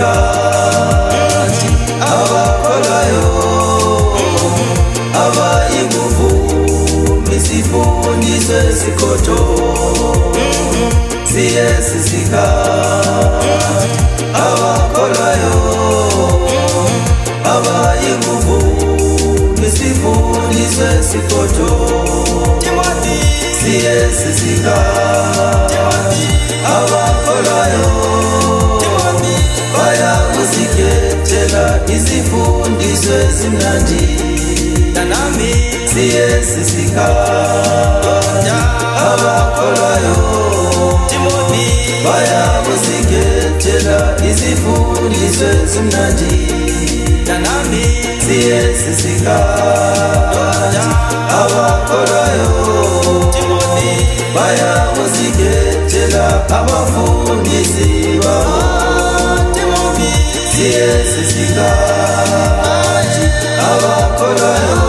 sisikhathi abakholwayo abayinguvumi sifundiswe sikhotho sisikhathi abakholwayo abayinguvumi sifundiswe sikhotho sisikhathi abakholwayo bayakuzikhethela izifundiswe zimnandi nami sisikhathi abakholwayo bayakuzikhethela izifundiswe zimnandi nami sisikhathi abakholwayo bayakuzikhethela abafundisi babo sisikhathi abakholwayo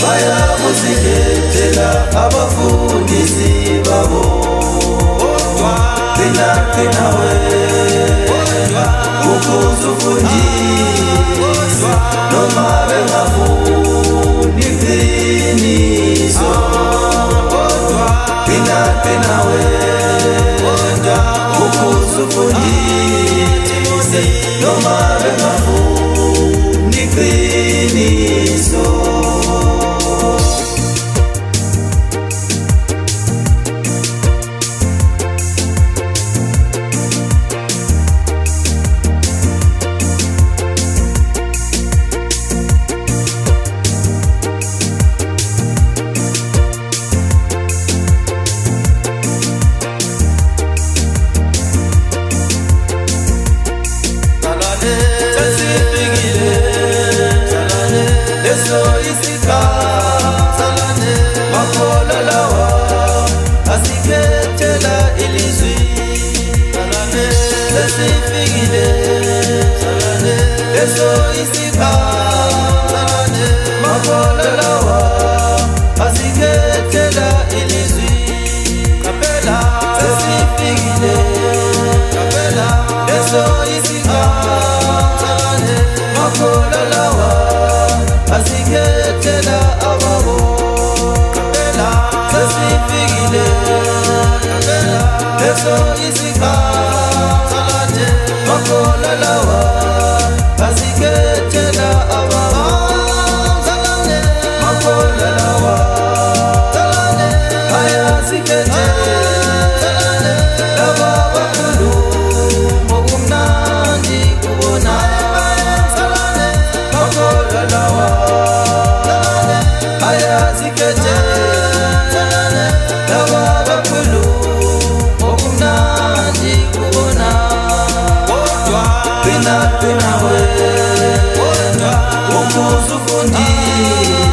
bayakuzikhethela abafundisi babo qina wena ukuzufundisa noma bengafuni iqiniso qina wena ukuzufundisa noma bengafuni iqiniso.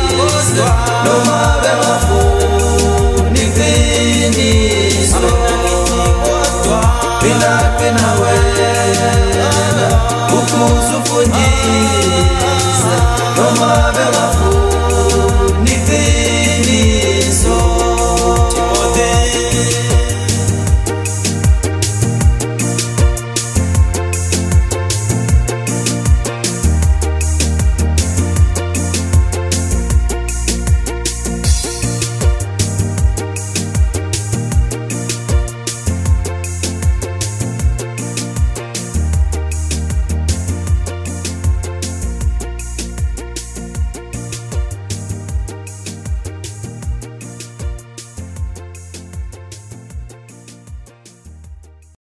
Ukuzufundisa noma bengafuni